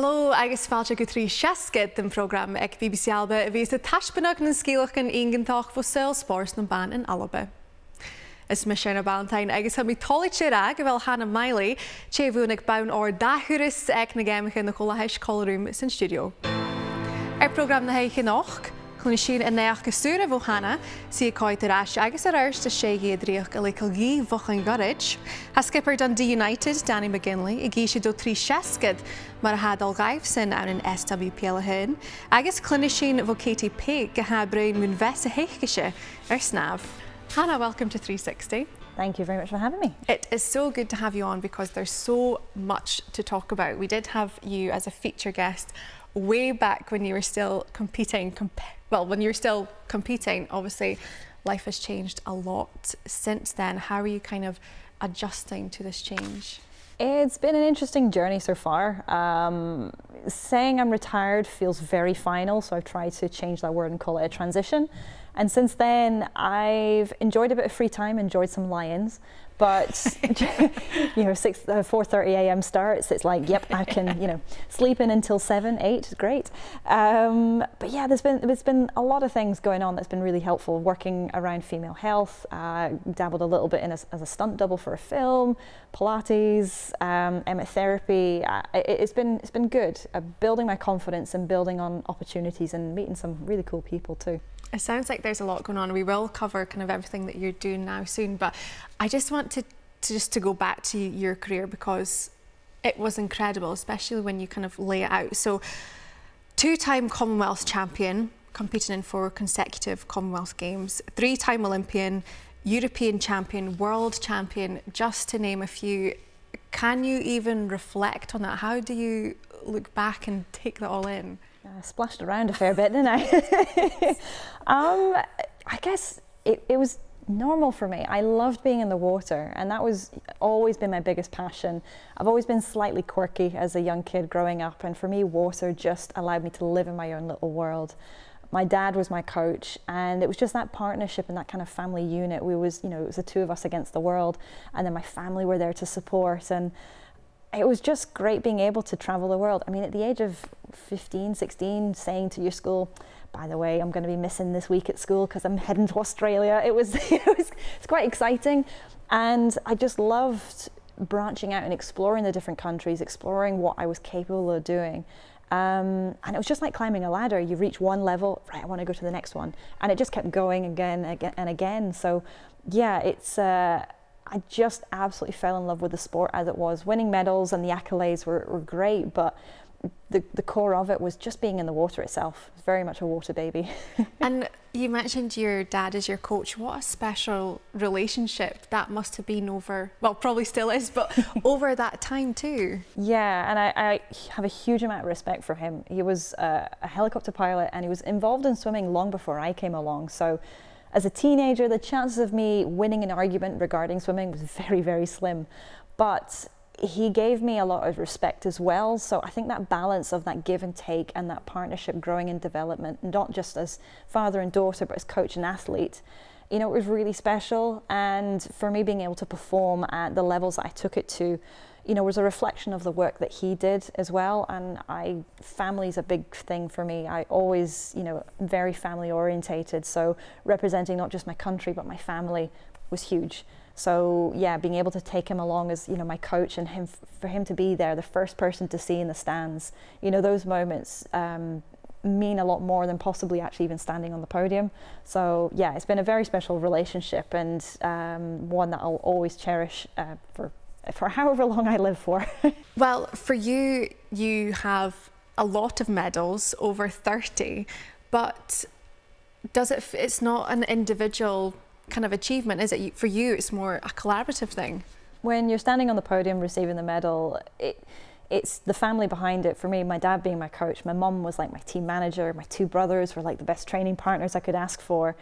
Hello, agus fàilte go trí seachad den program ag BBC Alba a bhís a taispeanach na scíalach an ingantach fó saoil spórs na ban in Alba. Is me Iona Ballantyne agus ha mi tolig sé ag a bhfuil Hannah Miley sé bhuannaich bonn-òir thuras ag na Geamaichean na Cluinnidh Iona san stiùidio. Program na héiche noch, Cluinnidh in neach gosúra bh Hannah si chaidh agus arst a sé dreuchd a leig bhon garid. Ha skipper Dundee United, Danni McGinley, I gíise do trí seachad mar a hadal gaibh sin an in SWPL hin. Agus Cluinnidh bh Katie Pake a ha brein mún bheith a heiche snàmh. Hannah, welcome to 360. Thank you very much for having me. It is so good to have you on because there's so much to talk about. We did have you as a feature guest way back when you were still competing. When you're still competing, obviously life has changed a lot since then. How are you kind of adjusting to this change? It's been an interesting journey so far. Saying I'm retired feels very final, so I've tried to change that word and call it a transition. And since then, I've enjoyed a bit of free time, enjoyed some lions, but you know, 4:30 a.m. starts. It's like, yep, I can, sleep in until 7, 8, great. But yeah, there's been a lot of things going on that's been really helpful. Working around female health, dabbled a little bit in as a stunt double for a film, Pilates, emet therapy. It's been good. Building my confidence and building on opportunities and meeting some really cool people too. It sounds like there's a lot going on. We will cover kind of everything that you're doing now soon, but I just want to go back to your career because it was incredible, especially when you kind of lay it out. So, two-time Commonwealth champion, competing in 4 consecutive Commonwealth Games, 3-time Olympian, European champion, world champion, just to name a few. Can you even reflect on that? How do you look back and take that all in? I splashed around a fair bit, didn't I? I guess it was normal for me. I loved being in the water, and that was always been my biggest passion. I've always been slightly quirky as a young kid growing up, and for me, water just allowed me to live in my own little world. My dad was my coach, and it was just that partnership and that kind of family unit. It was the two of us against the world, and then my family were there to support, and it was just great being able to travel the world. I mean, at the age of 15, 16, saying to your school, by the way, I'm going to be missing this week at school because I'm heading to Australia. It's quite exciting. And I just loved branching out and exploring the different countries, exploring what I was capable of doing. And it was just like climbing a ladder. You reach one level, right, I want to go to the next one. And it just kept going again and again. So yeah, I just absolutely fell in love with the sport as it was. Winning medals and the accolades were great, but the core of it was just being in the water itself. It was very much a water baby. And you mentioned your dad as your coach. What a special relationship that must have been over, well, probably still is, but over that time too. Yeah, and I have a huge amount of respect for him. He was a helicopter pilot, and he was involved in swimming long before I came along. So as a teenager, the chances of me winning an argument regarding swimming was very, very slim. But he gave me a lot of respect as well. So I think that balance of that give and take and that partnership growing in development, not just as father and daughter, but as coach and athlete, it was really special. And for me, being able to perform at the levels that I took it to, was a reflection of the work that he did as well. And family's a big thing for me. I always, very family orientated. So representing not just my country, but my family was huge. So yeah, being able to take him along as, my coach, and for him to be there, the first person to see in the stands, those moments mean a lot more than possibly actually even standing on the podium. So yeah, it's been a very special relationship, and one that I'll always cherish for however long I live for. Well, for you, you have a lot of medals, over 30, but it's not an individual kind of achievement, is it? For you, it's more a collaborative thing. When you're standing on the podium receiving the medal, it's the family behind it. For me, my dad being my coach, my mum was like my team manager, my 2 brothers were like the best training partners I could ask for.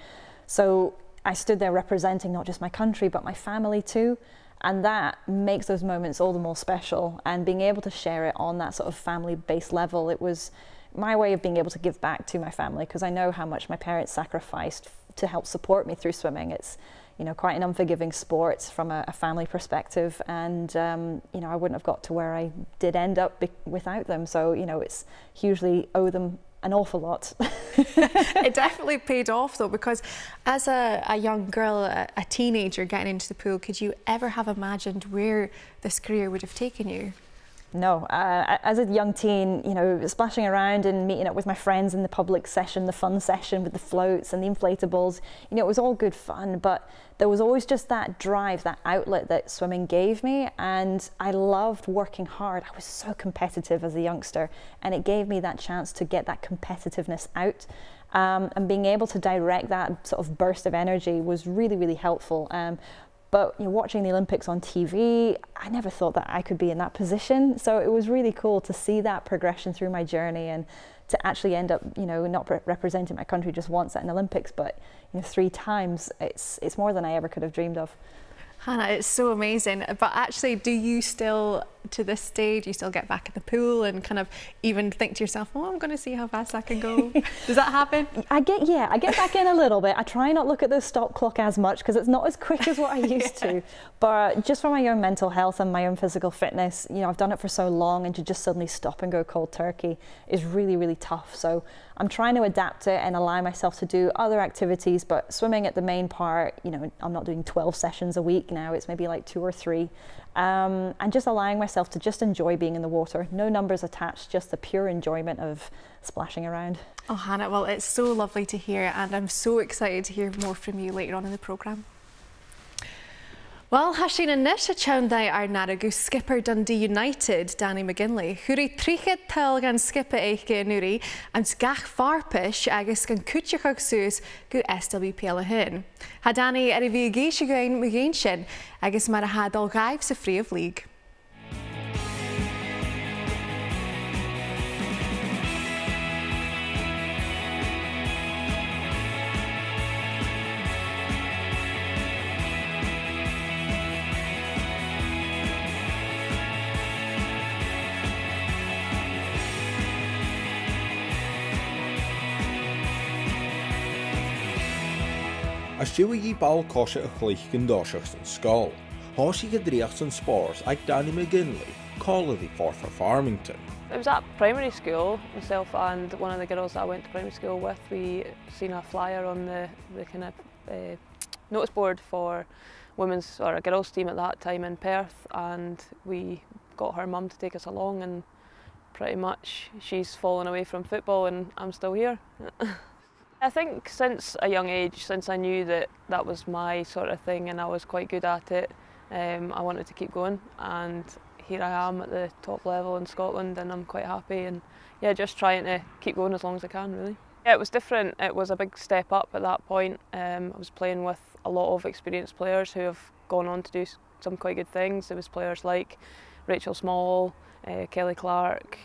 So I stood there representing not just my country, but my family too. And that makes those moments all the more special. And being able to share it on that sort of family-based level, it was my way of being able to give back to my family, because I know how much my parents sacrificed to help support me through swimming. It's, you know, quite an unforgiving sport from a family perspective, and you know, I wouldn't have got to where I did end up without them. So, you know, it's hugely owe them an awful lot. It definitely paid off though, because as a young girl, a teenager getting into the pool, could you ever have imagined where this career would have taken you? No, as a young teen, you know, splashing around and meeting up with my friends in the public session, the fun session with the floats and the inflatables, you know, it was all good fun, but there was always just that drive, that outlet that swimming gave me, and I loved working hard. I was so competitive as a youngster, and it gave me that chance to get that competitiveness out. And being able to direct that sort of burst of energy was really, really helpful. But you know, watching the Olympics on TV, I never thought that I could be in that position. So it was really cool to see that progression through my journey, and to actually end up, you know, not representing my country just once at an Olympics, but you know, 3 times. It's more than I ever could have dreamed of. Hannah, it's so amazing. But actually, do you still, to this stage, you still get back in the pool and kind of even think to yourself, oh, I'm going to see how fast I can go? Does that happen? I get back in a little bit. I try not look at the stop clock as much because it's not as quick as what I used to. But just for my own mental health and my own physical fitness, you know, I've done it for so long, and to just suddenly stop and go cold turkey is really, really tough. So I'm trying to adapt it and allow myself to do other activities, but swimming at the main part, you know, I'm not doing 12 sessions a week now, it's maybe like 2 or 3. And just allowing myself to just enjoy being in the water. No numbers attached, just the pure enjoyment of splashing around. Oh, Hannah, well, it's so lovely to hear, and I'm so excited to hear more from you later on in the programme. Well, hasín anis a chaidh ar naragu skipper Dundee United, Danni McGinley, chuaigh tríchad tal gan skipper éige Nuair, am gach farpish agus gan cúteach suas go SWPL a hin. Ha Danni ar a bhí géise goin Geamaichean agus mar a hadal gaibh sa phríomh leig. A stiùidio ball cosha a chluich gan dóiseach san scáil. Háisí go dreuchd san spórs ag Danni McGinley, Cluinnidh Iona Farmington. It was at primary school. Myself and one of the girls that I went to primary school with, we seen a flyer on the kind of notice board for women's or a girls team at that time in Perth, and we got her mum to take us along, and pretty much she's fallen away from football and I'm still here. I think since a young age, since I knew that that was my sort of thing and I was quite good at it, I wanted to keep going, and here I am at the top level in Scotland, and I'm quite happy, and yeah, just trying to keep going as long as I can, really. Yeah, it was different. It was a big step up at that point. I was playing with a lot of experienced players who have gone on to do some quite good things. There was players like Rachel Small, Kelly Clark,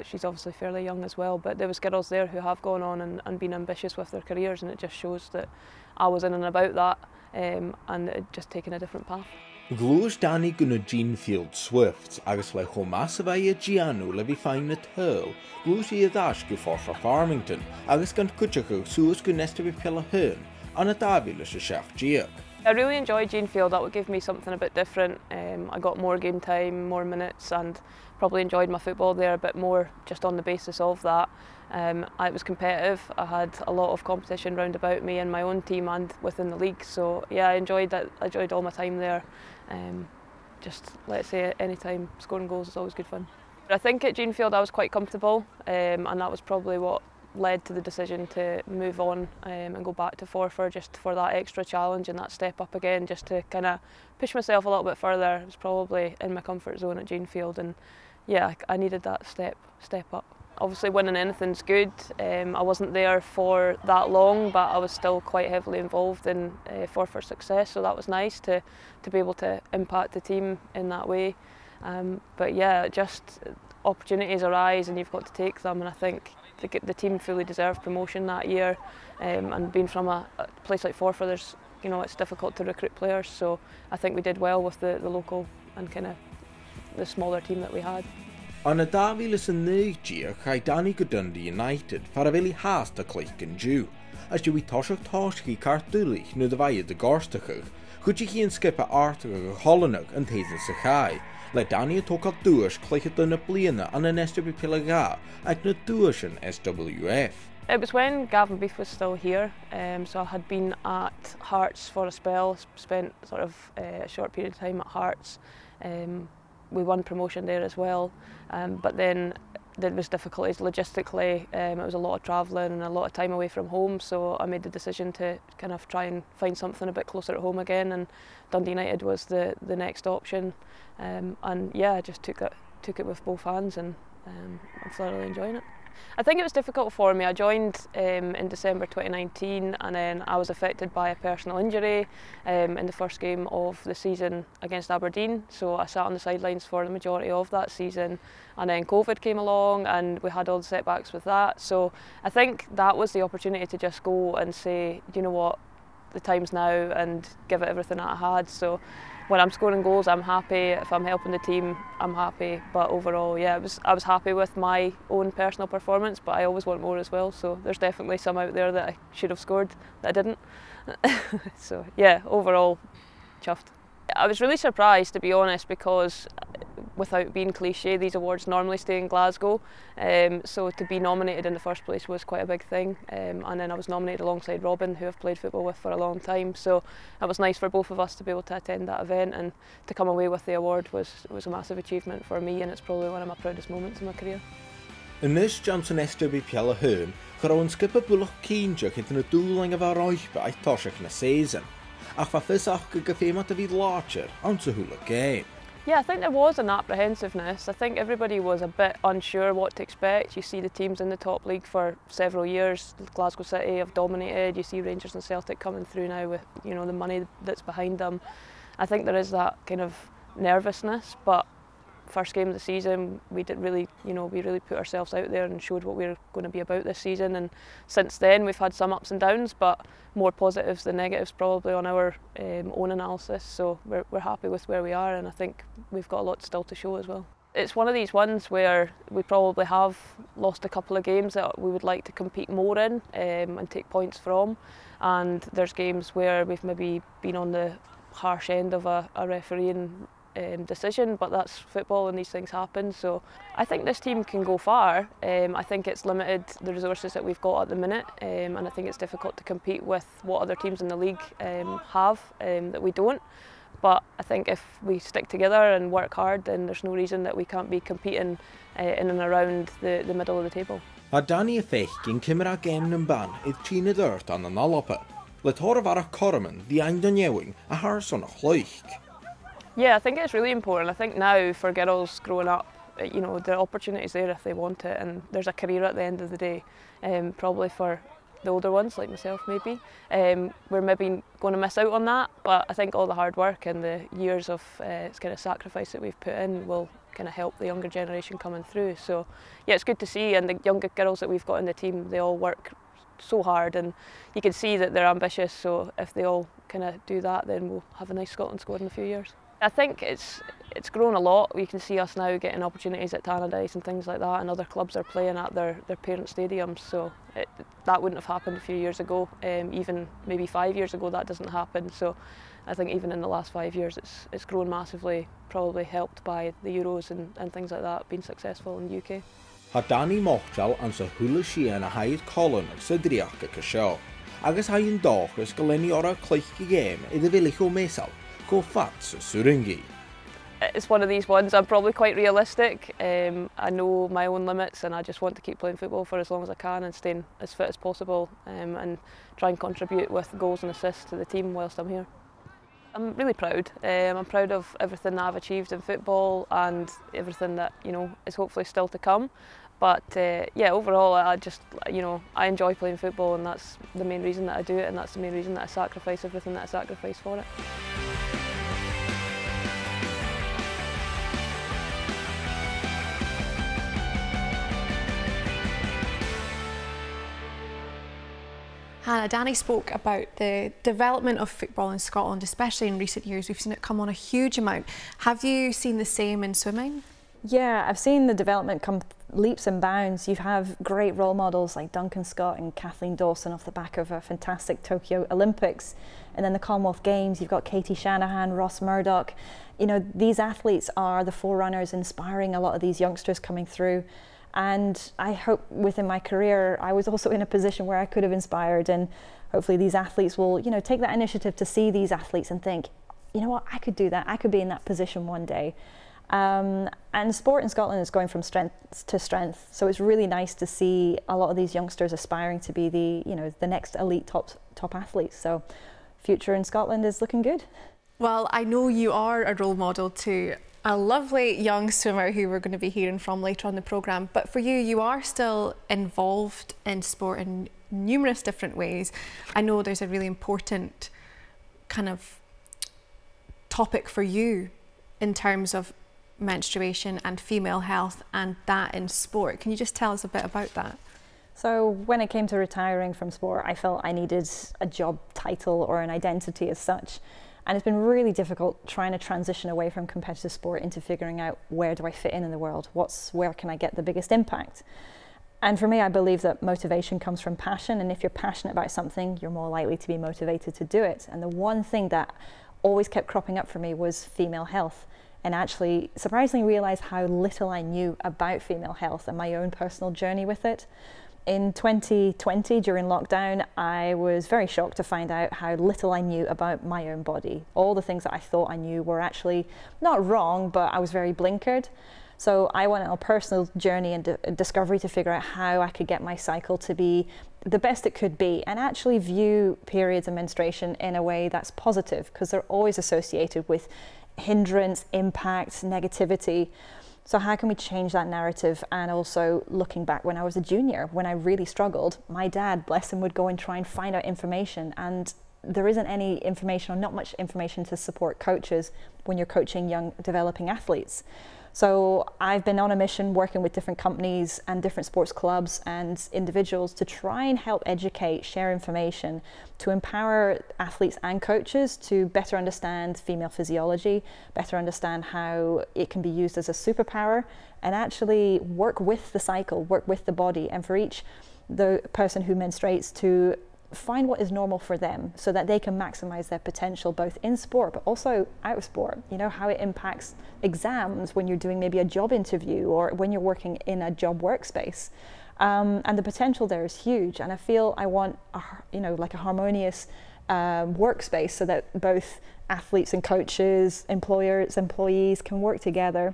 she's obviously fairly young as well, but there was girls there who have gone on and been ambitious with their careers, and it just shows that I was in and about that, and it just taken a different path. Glúis Danni gona Geamfield Swift agus le chomas a bheith Giannu le bhí fáin na tall, glúis í a dáis go forfa Farmington agus gan cúteach suas go SWPL a hin, an a dábhí leis a seachad. I really enjoyed Geamfield. That would give me something a bit different. I got more game time, more minutes, and probably enjoyed my football there a bit more just on the basis of that. It was competitive. I had a lot of competition round about me in my own team and within the league. So yeah, I enjoyed that. I enjoyed all my time there. Just let's say any time scoring goals is always good fun. But I think at Geamfield I was quite comfortable, and that was probably what led to the decision to move on and go back to Forfar, just for that extra challenge and that step up again, just to kind of push myself a little bit further. It was probably in my comfort zone at Geamfield, and yeah, I needed that step up. Obviously winning anything's good. I wasn't there for that long, but I was still quite heavily involved in Forfar's success, so that was nice to be able to impact the team in that way. But yeah, just opportunities arise and you've got to take them, and I think the team fully deserved promotion that year, and being from a place like Forfar, there's, you know, it's difficult to recruit players, so I think we did well with the local and kind of the smaller team that we had. An a dábhí leis an 9 chaidh Danni go Dundee United far a bhfuil háasta chluich an Jew, as you toshach toshki cartulich nu de vaie de garstachig, could you geen skip a artige hollenug and tezen se chai. Le Danni tók al dh'aois cluiche duna bliana an an SW Pilaga ag na dh'aois an SWF. It was when Gavin Bhith was still here, so I had been at Hearts for a spell, spent sort of a short period of time at Hearts. We won promotion there as well, but then there was difficulties logistically. It was a lot of travelling and a lot of time away from home, so I made the decision to kind of try and find something a bit closer at home again, and Dundee United was the next option. And yeah, I just took it with both hands, and I'm thoroughly enjoying it. I think it was difficult for me. I joined in December 2019, and then I was affected by a personal injury in the first game of the season against Aberdeen, so I sat on the sidelines for the majority of that season, and then COVID came along and we had all the setbacks with that, so I think that was the opportunity to just go and say, do you know what, the time's now, and give it everything that I had. So when I'm scoring goals, I'm happy. If I'm helping the team, I'm happy. But overall, yeah, I was happy with my own personal performance, but I always want more as well. So there's definitely some out there that I should have scored that I didn't. So yeah, overall, chuffed. I was really surprised, to be honest, because without being cliche, these awards normally stay in Glasgow, so to be nominated in the first place was quite a big thing, and then I was nominated alongside Robin, who I've played football with for a long time, so it was nice for both of us to be able to attend that event, and to come away with the award was a massive achievement for me, and it's probably one of my proudest moments in my career. Anis Johnson SW Piala Hearn, charawn skip a bulloch keenjach hit in a dúling of our roichba I toshach na season. Ach fa fysach gyfemat a vid larger, answer hula game. Yeah, I think there was an apprehensiveness. I think everybody was a bit unsure what to expect. You see the teams in the top league for several years. Glasgow City have dominated. You see Rangers and Celtic coming through now with, you know, the money that's behind them. I think there is that kind of nervousness, but first game of the season, we did really, you know, we really put ourselves out there and showed what we were going to be about this season. And since then, we've had some ups and downs, but more positives than negatives probably on our own analysis. So we're happy with where we are, and I think we've got a lot still to show as well. It's one of these ones where we probably have lost a couple of games that we would like to compete more in and take points from. And there's games where we've maybe been on the harsh end of a refereeing decision, but that's football and these things happen. So I think this team can go far. I think it's limited, the resources that we've got at the minute, and I think it's difficult to compete with what other teams in the league have that we don't. But I think if we stick together and work hard, then there's no reason that we can't be competing in and around the middle of the table. A Danni Pake gyn cymra game yn ban idd Cluinnidh Iona an Alba. Le torf ar a corman, the Eindonewing, a harson a chloich. Yeah, I think it's really important. I think now for girls growing up, you know, the opportunity's there if they want it, and there's a career at the end of the day. Probably for the older ones, like myself maybe, we're maybe going to miss out on that, but I think all the hard work and the years of kind of sacrifice that we've put in will kind of help the younger generation coming through. So yeah, it's good to see, and the younger girls that we've got in the team, they all work so hard, and you can see that they're ambitious, so if they all kind of do that, then we'll have a nice Scotland squad in a few years. I think it's grown a lot. We can see us now getting opportunities at Tannadice and things like that, and other clubs are playing at their parent stadiums, so that wouldn't have happened a few years ago. Even maybe 5 years ago that doesn't happen, so I think even in the last 5 years it's grown massively, probably helped by the Euros and things like that being successful in the UK. Ha Danni Mochtal an sa hula sian a haid colon sa driach a casio. Agus hain dochus galeni orra chloich game I the village o mesal. Go fat sa suringi. It's one of these ones, I'm probably quite realistic. I know my own limits, and I just want to keep playing football for as long as I can and staying as fit as possible, and try and contribute with goals and assists to the team whilst I'm here. I'm really proud. I'm proud of everything that I've achieved in football and everything that, you know, is hopefully still to come. But yeah, overall, I just, you know, I enjoy playing football, and that's the main reason that I do it, and that's the main reason that I sacrifice everything that I sacrifice for it. Hannah, Danni spoke about the development of football in Scotland, especially in recent years. We've seen it come on a huge amount. Have you seen the same in swimming? Yeah, I've seen the development come leaps and bounds. You have great role models like Duncan Scott and Kathleen Dawson off the back of a fantastic Tokyo Olympics. And then the Commonwealth Games, you've got Katie Shanahan, Ross Murdoch. You know, these athletes are the forerunners inspiring a lot of these youngsters coming through. And I hope within my career, I was also in a position where I could have inspired, and hopefully these athletes will, you know, take that initiative to see these athletes and think, you know what, I could do that. I could be in that position one day. And sport in Scotland is going from strength to strength. So it's really nice to see a lot of these youngsters aspiring to be the, you know, the next elite top athletes. So future in Scotland is looking good. Well, I know you are a role model to a lovely young swimmer who we're going to be hearing from later on the programme. But for you, you are still involved in sport in numerous different ways. I know there's a really important kind of topic for you in terms of menstruation and female health and that in sport. Can you just tell us a bit about that? So when it came to retiring from sport, I felt I needed a job title or an identity as such. And it's been really difficult trying to transition away from competitive sport into figuring out, where do I fit in the world? Where can I get the biggest impact? And for me, I believe that motivation comes from passion. And if you're passionate about something, you're more likely to be motivated to do it. And the one thing that always kept cropping up for me was female health. And actually surprisingly realized how little I knew about female health and my own personal journey with it. In 2020, during lockdown, I was very shocked to find out how little I knew about my own body. All the things that I thought I knew were actually not wrong, but I was very blinkered. So I went on a personal journey and discovery to figure out how I could get my cycle to be the best it could be, and actually view periods and menstruation in a way that's positive, because they're always associated with hindrance, impact, negativity. So how can we change that narrative? And also looking back when I was a junior, when I really struggled, my dad, bless him, would go and try and find out information, and there isn't any information or not much information to support coaches when you're coaching young developing athletes. So I've been on a mission working with different companies and different sports clubs and individuals to try and help educate, share information, to empower athletes and coaches to better understand female physiology, better understand how it can be used as a superpower, and actually work with the cycle, work with the body, and for the person who menstruates to find what is normal for them so that they can maximize their potential both in sport but also out of sport. You know, how it impacts exams when you're doing maybe a job interview or when you're working in a job workspace. And the potential there is huge, and I feel I want like a harmonious workspace so that both athletes and coaches, employers, employees can work together,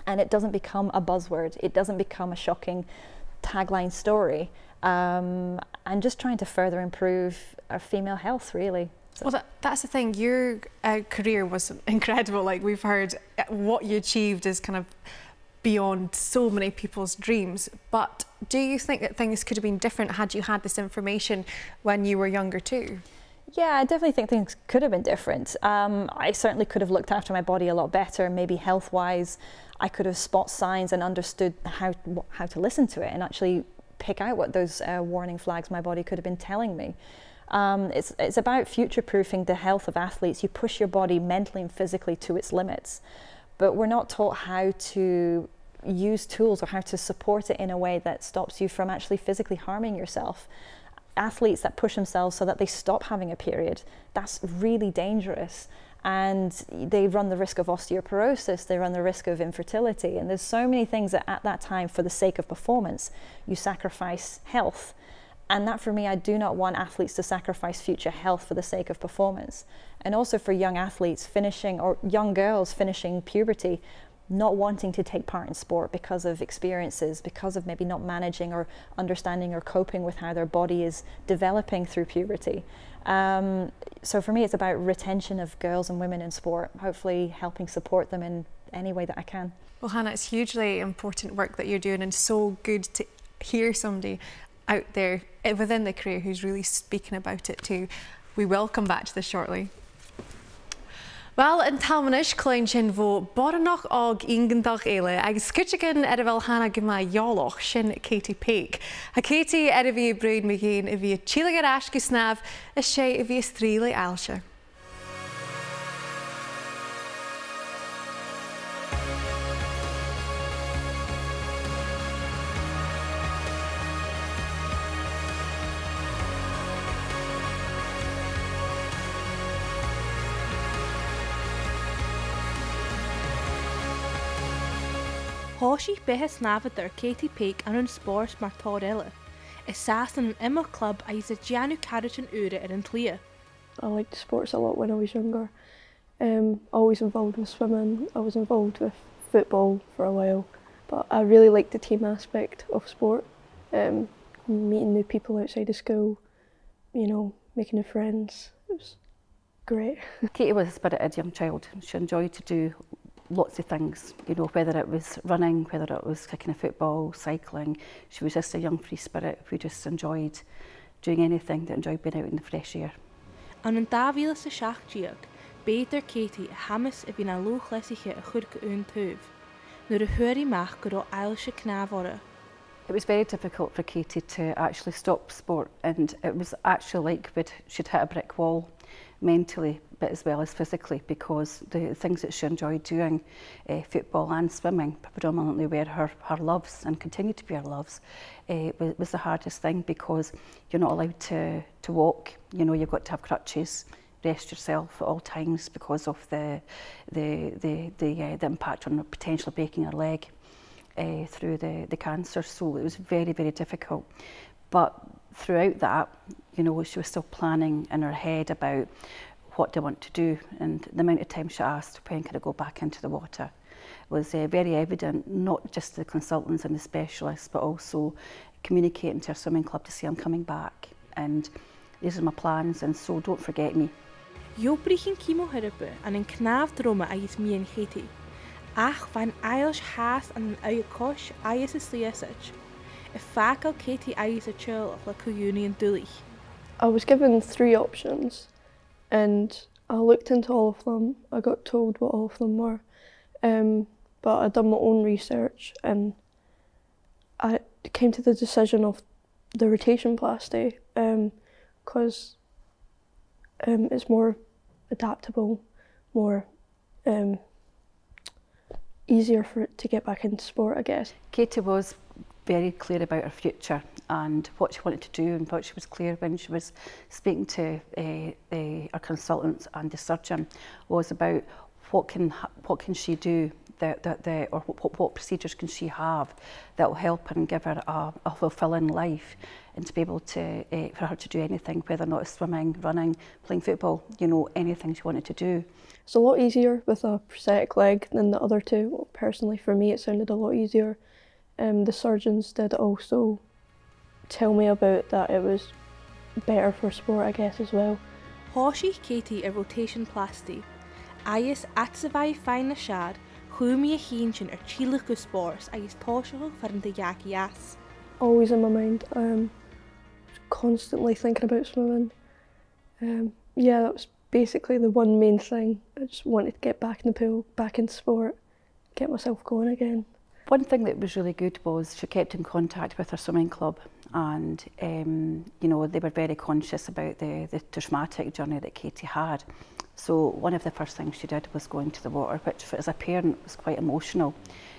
and it doesn't become a buzzword, it doesn't become a shocking tagline story. And just trying to further improve our female health, really. So. Well, that's the thing. Your career was incredible. Like we've heard, what you achieved is kind of beyond so many people's dreams. But do you think that things could have been different had you had this information when you were younger too? Yeah, I definitely think things could have been different. I certainly could have looked after my body a lot better, maybe health-wise. I could have spot signs and understood how to listen to it and actually pick out what those warning flags my body could have been telling me. It's about future-proofing the health of athletes. You push your body mentally and physically to its limits, but we're not taught how to use tools or how to support it in a way that stops you from actually physically harming yourself. Athletes that push themselves so that they stop having a period, that's really dangerous. And they run the risk of osteoporosis, they run the risk of infertility. And there's so many things that at that time, for the sake of performance, you sacrifice health. And that, for me, I do not want athletes to sacrifice future health for the sake of performance. And also for young athletes finishing, or young girls finishing puberty, not wanting to take part in sport because of experiences, because of maybe not managing or understanding or coping with how their body is developing through puberty. So for me, it's about retention of girls and women in sport, hopefully helping support them in any way that I can. Well, Hannah, it's hugely important work that you're doing, and so good to hear somebody out there within the career who's really speaking about it too. We will come back to this shortly. Well, in talmanis cloin sin bhó bonach og ingandach eile agus cuitegan bhfuil Hannah Miley sin Katie Pake. A Katie bhí brúd McGinn bhí tílagar ascu snàmh is sé bhí stríla aillse. Thosaigh bith snàmhadair Katie Pake an spórs mar táil is sas an imime club aillse deanú carriage an úra an tlia. I liked sports a lot when I was younger. Always involved with swimming. I was involved with football for a while, but I really liked the team aspect of sport. Meeting new people outside of school, you know, making new friends. It was great. Katie was a spirited young child. She enjoyed to do lots of things, you know, whether it was running, whether it was kicking a football, cycling. She was just a young free spirit who just enjoyed doing anything, that enjoyed being out in the fresh air. An 2017, beidir Katie a hamas a bhín an lochleisiche a chud go ún tuamh, nuair a thuirí meach go raibh aillse snàmh orra. It was very difficult for Katie to actually stop sport, and it was actually like she'd hit a brick wall mentally but as well as physically, because the things that she enjoyed doing, football and swimming, predominantly were her loves and continue to be her loves, was the hardest thing, because you're not allowed to walk. You know, you've got to have crutches, rest yourself at all times because of the impact on potentially breaking her leg through the cancer. So it was very, very difficult. But throughout that, you know, she was still planning in her head about what do I want to do, and the amount of time she asked when can I go back into the water was very evident, not just to the consultants and the specialists, but also communicating to her swimming club to say I'm coming back and these are my plans, and so don't forget me. Jobrichen chemotherapy an knaf droma agus me and Katie. Ach van aillse haas an an kosh aillse sliasach. A facal Katie aillse chill like union dulich. I was given 3 options, and I looked into all of them. I got told what all of them were, but I'd done my own research and I came to the decision of the rotationplasty, because it's more adaptable, more easier for it to get back into sport, I guess. Katie was very clear about her future and what she wanted to do, and what she was clear when she was speaking to our consultants and the surgeon was about what can she do, or what procedures can she have that will help her and give her a fulfilling life, and to be able to for her to do anything, whether or not it's swimming, running, playing football, you know, anything she wanted to do. It's a lot easier with a prosthetic leg than the other 2. Well, personally, for me, it sounded a lot easier. The surgeons did also tell me about that it was better for sport, I guess, as well. Thosaigh Katie a rotationplasty. Aillse atsavai fine shad, chumi a hinchin chilich go spores, agus thosaigh farin de as. Always in my mind, constantly thinking about swimming. Yeah, that was basically the one main thing. I just wanted to get back in the pool, back in sport, get myself going again. One thing that was really good was she kept in contact with her swimming club, and you know, they were very conscious about the traumatic journey that Katie had. So one of the first things she did was go into the water, which as a parent was quite emotional.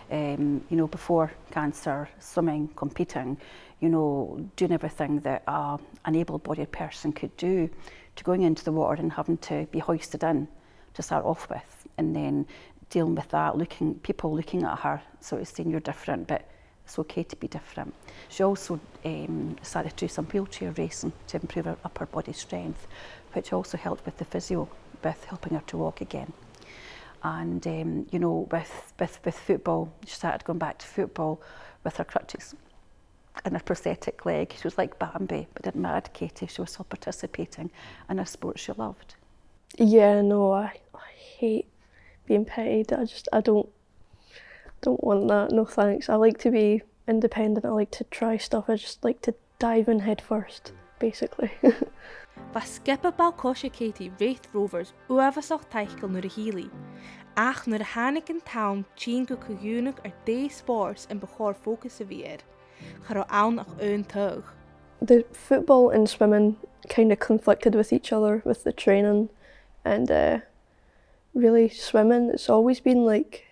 You know, before cancer, swimming, competing, you know, doing everything that an able-bodied person could do, to going into the water and having to be hoisted in to start off with, and then dealing with that, people looking at her, sort of saying you're different, but it's okay to be different. She also started to do some wheelchair racing to improve her upper body strength, which also helped with the physio, with helping her to walk again. And you know, with football, she started going back to football with her crutches and her prosthetic leg. She was like Bambi, but didn't matter to Katie, she was still participating in a sport she loved. Yeah, no, I hate being petted. I don't want that, no thanks. I like to be independent, I like to try stuff, I just like to dive in head first, basically. Was skipper balkosje Katie wraith rovers uavasach teichel nuair a híli. Ach nuair a hánig in town tjín go cúnach day sports and bechor focus a bhíir. Char aun ach own tug. The football and swimming kind of conflicted with each other with the training, and really swimming, it's always been like,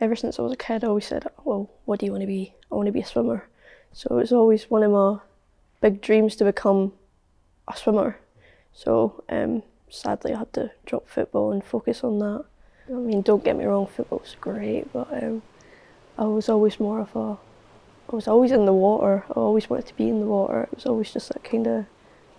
ever since I was a kid I always said, well, what do you want to be? I want to be a swimmer. So it's always one of my big dreams to become a swimmer. So sadly I had to drop football and focus on that. I mean, don't get me wrong, football's great, but I was always more of a, I was always in the water. I always wanted to be in the water. It was always just that kind of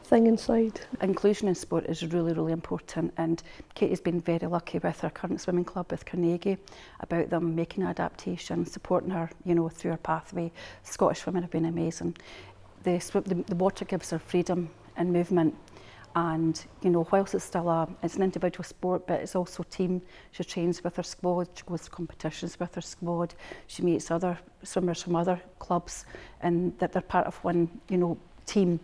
thing inside. Inclusion in sport is really, really important, and Katie's been very lucky with her current swimming club with Cluinnidh about them making an adaptation, supporting her, you know, through her pathway. Scottish women have been amazing. The water gives her freedom and movement, and you know, whilst it's still it's an individual sport, but it's also team. She trains with her squad, she goes to competitions with her squad, she meets other swimmers from other clubs, and that they're part of one, you know, team.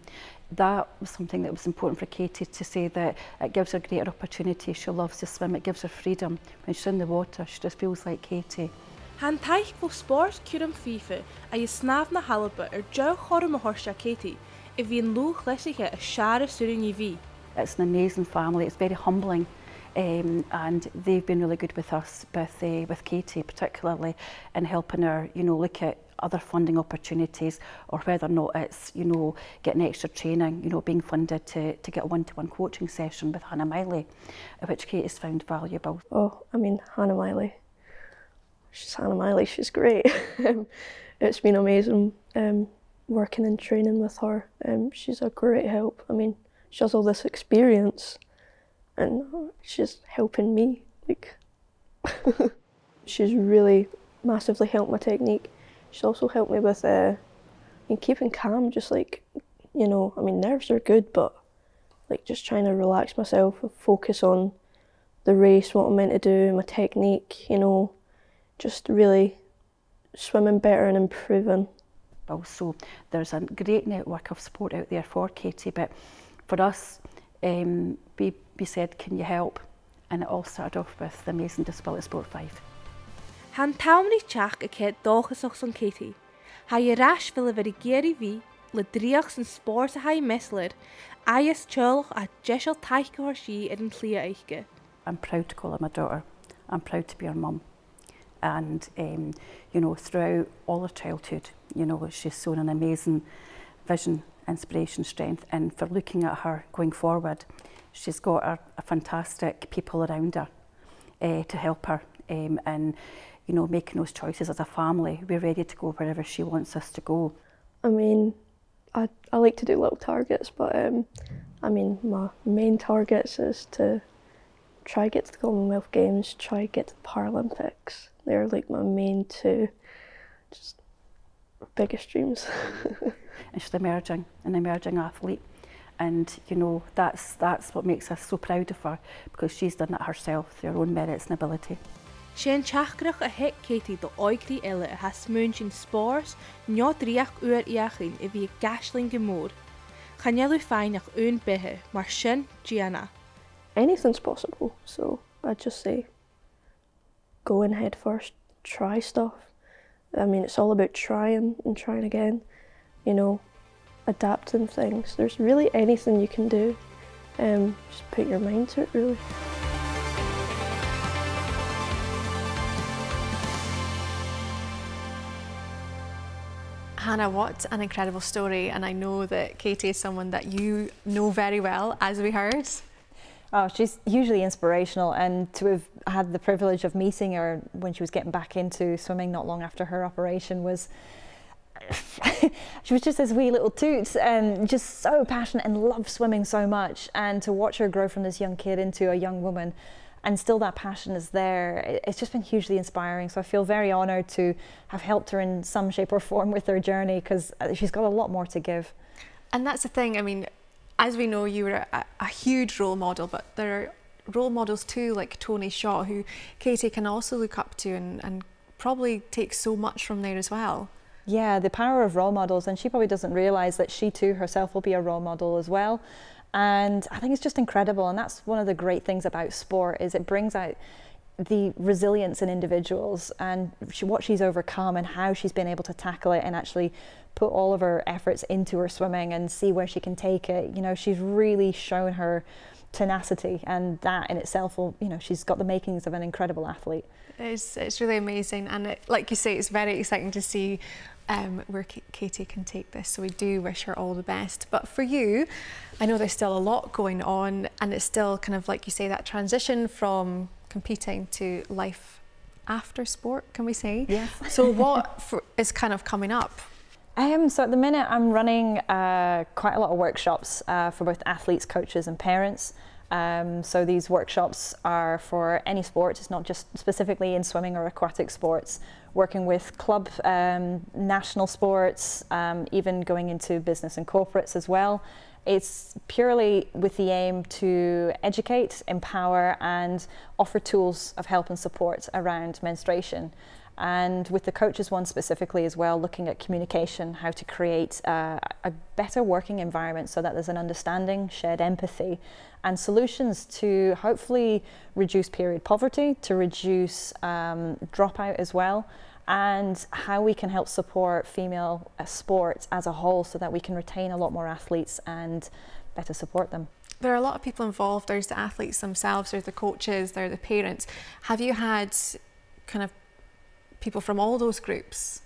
That was something that was important for Katie to say, that it gives her greater opportunity. She loves to swim, it gives her freedom. When she's in the water, she just feels like Katie. Han taich vo sport cúram FIFA a je snàmh na Alba dreuchd a horsha Katie, if vi an Cho-fhlaitheis a shara surin vi. It's an amazing family, it's very humbling, and they've been really good with us, with Katie particularly, in helping her, you know, look at other funding opportunities, or whether or not it's, you know, getting extra training, you know, being funded to get a one-to-one coaching session with Hannah Miley, which Katie's found valuable. Oh, I mean, Hannah Miley. She's Hannah Miley, she's great. It's been amazing working and training with her. She's a great help. I mean, she has all this experience and she's helping me. Like, she's really massively helped my technique. She's also helped me with keeping calm, just like, you know, I mean, nerves are good, but like just trying to relax myself, focus on the race, what I'm meant to do, my technique, you know, just really swimming better and improving. Also, there's a great network of support out there for Katie, but for us, we said, can you help? And it all started off with the amazing Disability Sport 5. Han taumni teach a cé dh'aois san Katie. Ha je ras vil ver géri vi, le dreuchd san sport a ha mesler, aillse teolch a jeisial taich go horsí an Cluinnidh. I'm proud to call her my daughter. I'm proud to be her mum. And, you know, throughout all her childhood, you know, she's shown an amazing vision, inspiration, strength, and for looking at her going forward, she's got a fantastic people around her to help her, and, you know, making those choices as a family. We're ready to go wherever she wants us to go. I mean, I like to do little targets, but I mean, my main targets is to try get to the Commonwealth Games, try get to the Paralympics. They're like my main two, just biggest dreams. And she's an emerging athlete, and you know, that's what makes us so proud of her, because she's done it herself through her own merits and ability. Sin teachgrach a het Katie do oigri ille a has smunch spores, njo dreuchd iachin if vi gasling gemór. Chanelu feinach bhith, mar sin Gianna. Anything's possible, so I'd just say go in head first, try stuff. I mean, it's all about trying and trying again, you know, adapting things. There's really anything you can do, just put your mind to it, really. Hannah, what an incredible story, and I know that Katie is someone that you know very well, as we heard. Oh, she's hugely inspirational, and to have had the privilege of meeting her when she was getting back into swimming not long after her operation was, she was just this wee little toot and just so passionate and loved swimming so much, and to watch her grow from this young kid into a young woman and still that passion is there, it's just been hugely inspiring. So I feel very honoured to have helped her in some shape or form with her journey, because she's got a lot more to give. And that's the thing, I mean, as we know, you were a huge role model, but there are role models too, like Tony Shaw, who Katie can also look up to and probably take so much from there as well. Yeah, the power of role models, and she probably doesn't realise that she too herself will be a role model as well. And I think it's just incredible, and that's one of the great things about sport, is it brings out the resilience in individuals and what she's overcome and how she's been able to tackle it and actually put all of her efforts into her swimming and see where she can take it. You know, she's really shown her tenacity, and that in itself will, you know, she's got the makings of an incredible athlete. It's really amazing, and like you say, it's very exciting to see where Katie can take this, so we do wish her all the best. But for you, I know there's still a lot going on, and it's still kind of, like you say, that transition from competing to life after sport, can we say? Yes. So what is kind of coming up? So at the minute I'm running quite a lot of workshops for both athletes, coaches and parents. So these workshops are for any sport. It's not just specifically in swimming or aquatic sports. Working with club, national sports, even going into business and corporates as well. It's purely with the aim to educate, empower and offer tools of help and support around menstruation. And with the coaches one specifically as well, looking at communication, how to create a better working environment so that there's an understanding, shared empathy and solutions to hopefully reduce period poverty, to reduce dropout as well, and how we can help support female sports as a whole so that we can retain a lot more athletes and better support them. There are a lot of people involved. There's the athletes themselves, there's the coaches, there are the parents. Have you had kind of people from all those groups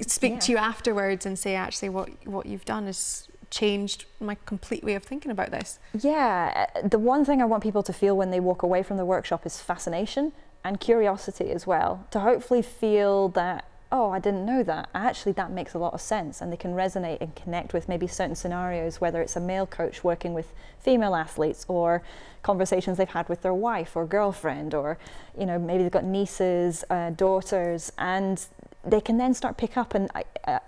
speak to you afterwards and say actually what you've done has changed my complete way of thinking about this? Yeah, the one thing I want people to feel when they walk away from the workshop is fascination and curiosity as well, to hopefully feel that, oh, I didn't know that. Actually, that makes a lot of sense, and they can resonate and connect with maybe certain scenarios, whether it's a male coach working with female athletes or conversations they've had with their wife or girlfriend, or maybe they've got nieces, daughters, and they can then start pick up and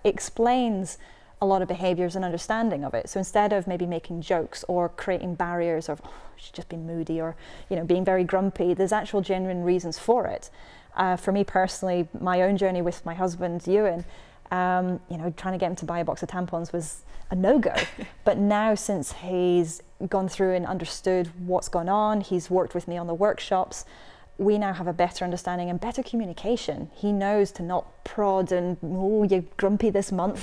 explains a lot of behaviours and understanding of it. So instead of maybe making jokes or creating barriers of, oh, she's just been moody or being very grumpy, there's actual genuine reasons for it. For me personally, my own journey with my husband, Ewan, trying to get him to buy a box of tampons was a no-go. But now, since he's gone through and understood what's gone on, he's worked with me on the workshops, we now have a better understanding and better communication. He knows to not prod and, oh, you're grumpy this month.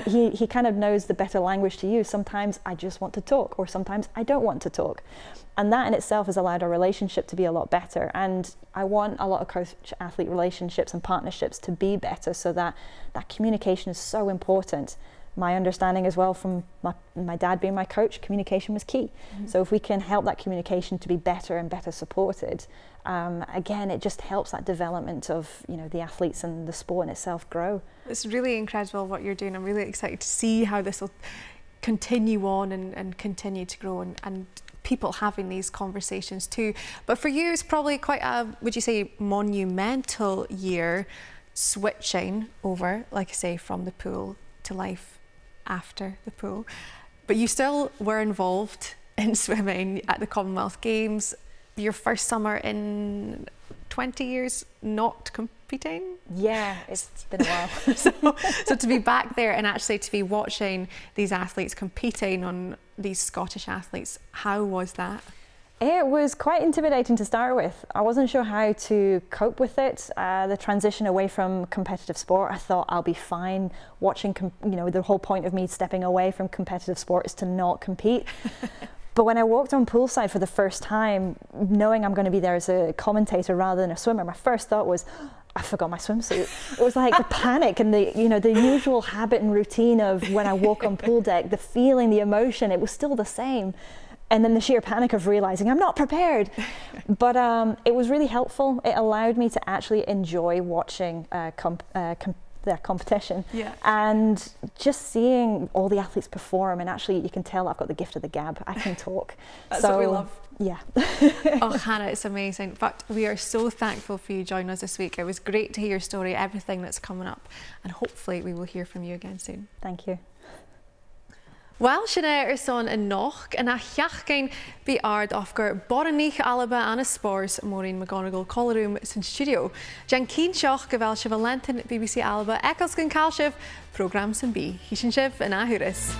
He kind of knows the better language to use. Sometimes I just want to talk, or sometimes I don't want to talk. And that in itself has allowed our relationship to be a lot better. And I want a lot of coach-athlete relationships and partnerships to be better, so that that communication is so important. My understanding as well from my dad being my coach, communication was key. So if we can help that communication to be better and better supported, again, it just helps that development of the athletes and the sport in itself grow. It's really incredible what you're doing. I'm really excited to see how this will continue on and continue to grow, and people having these conversations too. But for you, it's probably quite a, would you say, monumental year, switching over, like I say, from the pool to life after the pool. But you still were involved in swimming at the Commonwealth Games. Your first summer in 20 years not competing? Yeah, it's been a while. so to be back there and actually to be watching these athletes competing on these Scottish athletes, how was that? It was quite intimidating to start with. I wasn't sure how to cope with it. The transition away from competitive sport, I thought I'll be fine watching, the whole point of me stepping away from competitive sport is to not compete. But when I walked on poolside for the first time, knowing I'm going to be there as a commentator rather than a swimmer, my first thought was, I forgot my swimsuit. It was like the panic and the usual habit and routine of when I walk on pool deck, the feeling, the emotion, it was still the same. And then the sheer panic of realizing I'm not prepared. But it was really helpful. It allowed me to actually enjoy watching their competition, and just seeing all the athletes perform, and actually you can tell I've got the gift of the gab. I can talk. That's what we love. Yeah. Oh, Hannah, it's amazing. But we are so thankful for you joining us this week. It was great to hear your story, everything that's coming up, and hopefully we will hear from you again soon. Thank you. Well, sinna son in noch, and a chiachgain be ard ofgar bonnaich Alba a-nis spors Maureen McGonigal Colroom sin studio. Jan Keen Shoch Gavel Cho-fhlaitheis BBC Alba Eccles gan Calshiv, programs and B. Hishin Shiv and a thuras.